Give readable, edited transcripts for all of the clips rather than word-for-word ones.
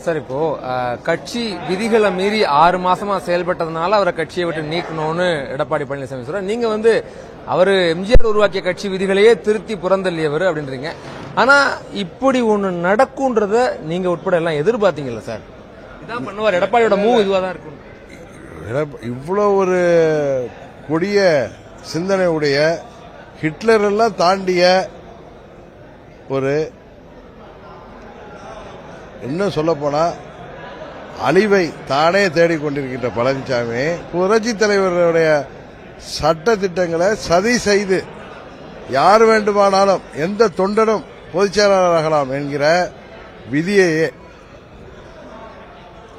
Sir இப்போ கட்சி விதிகளை மீறி 6 மாசமா செயல்பட்டதுனால அவரை கட்சியை விட்டு நீக்கணும்னு எடப்பாடி பழனிசாமி சொல்றாரு. நீங்க அவரு எம்ஜிஆர் உருவாக்கிய கட்சி விதிகளையே திருத்தி புறந்தள்ளியவர் அப்படின்றீங்க. ஆனா இப்படி ஒண்ணு நடக்கும்ன்றத நீங்க உட்பட எல்லாம் எதிர்பார்த்தீங்கல்ல சார்? இதான் பண்ணுவார், எடப்பாடியோட மூவ் இதுவாதான் இருக்கும். இவ்வளவு ஒரு கொடிய சிந்தனை உடைய ஹிட்லர் எல்லாம் தாண்டிய ஒரு இன்னும் சொல்ல போனா அழிவை தானே தேடிக்கொண்டிருக்கின்ற பழனிசாமி புரட்சி தலைவருடைய சட்ட திட்டங்களை சதி செய்து யார் வேண்டுமானாலும் எந்த தொண்டனும் பொதுச் செயலாளராகலாம் என்கிற விதியையே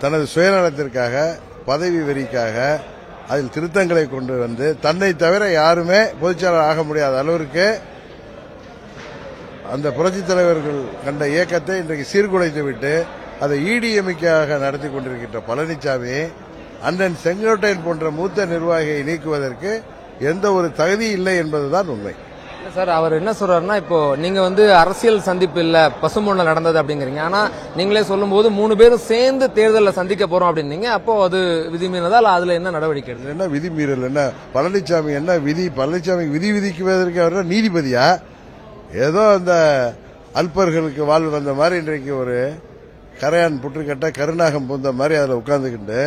தனது சுயநலத்திற்காக பதவி வெறிக்காக அதில் திருத்தங்களை கொண்டு வந்து தன்னை தவிர யாருமே பொதுச் செயலாளர் ஆக முடியாத அளவிற்கு அந்த புரட்சி தலைவர்கள் கண்ட இயக்கத்தை இன்றைக்கு சீர்குலைத்து விட்டு அதை ஈடிஎம்மிக்காக நடத்தி கொண்டிருக்கின்ற பழனிசாமி அண்ணன் செங்கோட்டையன் போன்ற மூத்த நிர்வாகியை நீக்குவதற்கு எந்த ஒரு தகுதி இல்லை என்பதுதான் உண்மை. சார் அவர் என்ன சொல்றாருன்னா, இப்போ நீங்க அரசியல் சந்திப்பு இல்ல பசும்பொன்ல நடந்தது அப்படிங்கிறீங்க. ஆனா நீங்களே சொல்லும் போது 3 பேரும் சேர்ந்து தேர்தலில் சந்திக்க போறோம் அப்படின்னீங்க. அப்போ அது விதிமீறதா அதுல என்ன நடவடிக்கை எடுத்து? என்ன விதிமீறல்? என்ன பழனிசாமி என்ன விதி? பழனிசாமி விதிக்குவதற்கு அவர் நீதிபதியா? ஏதோ அந்த அல்பர்களுக்கு வாழ்வு வந்த மாதிரி இன்றைக்கு ஒரு கரையான் புற்றுக்கட்ட கருநாகம் பூந்த மாதிரி அதில் உட்கார்ந்துக்கிட்டு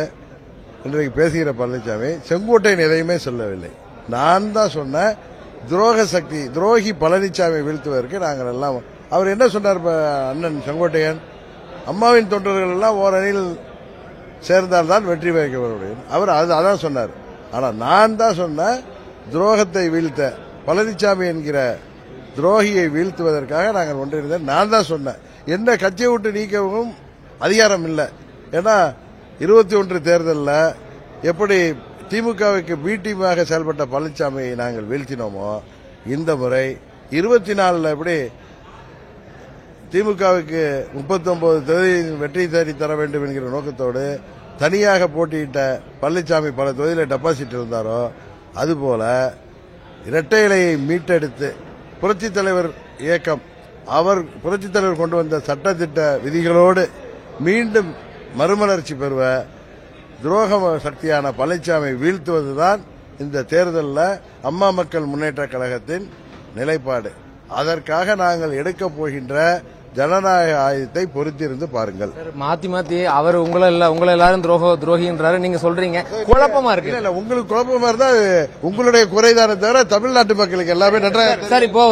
இன்றைக்கு பேசுகிற பழனிசாமி செங்கோட்டையன் எதையுமே சொல்லவில்லை. நான் தான் சொன்ன துரோக சக்தி துரோகி பழனிசாமி வீழ்த்துவதற்கு நாங்கள் எல்லாம். அவர் என்ன சொன்னார் அண்ணன் செங்கோட்டையன்? அம்மாவின் தொண்டர்கள் எல்லாம் ஓரணியில் சேர்ந்தால்தான் வெற்றி பெற முடியும். அவர் அதான் சொன்னார். ஆனால் நான் தான் சொன்ன துரோகத்தை வீழ்த்த பழனிசாமி என்கிற துரோகியை வீழ்த்துவதற்காக நாங்கள் ஒன்றிணைந்தோம். நான் தான் சொன்னேன். என்ன கட்சியை விட்டு நீக்கவும் அதிகாரம் இல்லை. ஏன்னா 21 தேர்தலில் எப்படி திமுகவுக்கு பி டீமாக செயல்பட்ட பழனிசாமியை நாங்கள் வீழ்த்தினோமோ இந்த முறை 24 எப்படி திமுகவுக்கு 39 தொகுதி வெற்றி தேடி தர வேண்டும் என்கிற நோக்கத்தோடு தனியாக போட்டியிட்ட பழனிசாமி பல தொகுதியில் டெபாசிட் இருந்தாரோ அதுபோல இரட்டை இலையை மீட்டெடுத்து புரட்சித் தலைவர் இயக்கம் அவர் புரட்சித் தலைவர் கொண்டு வந்த சட்டத்திட்ட விதிகளோடு மீண்டும் மறுமலர்ச்சி பெறுவ துரோக சக்தியான பழனிசாமி வீழ்த்துவதுதான் இந்த தேர்தலில் அம்மா மக்கள் முன்னேற்ற கழகத்தின் நிலைப்பாடு. அதற்காக நாங்கள் எடுக்கப் போகின்ற ஜனநாயக ஆயுதத்தை பொறுத்திருந்து பாருங்கள். மாத்தி அவர் உங்களை எல்லாரும் துரோகின்றாரு நீங்க சொல்றீங்க. குழப்பமா இருக்கு. இல்ல உங்களுக்கு குழப்பமா இருந்தா உங்களுடைய குறைதானே தவிர தமிழ்நாட்டு மக்களுக்கு எல்லாமே நன்றாக. சார் இப்போ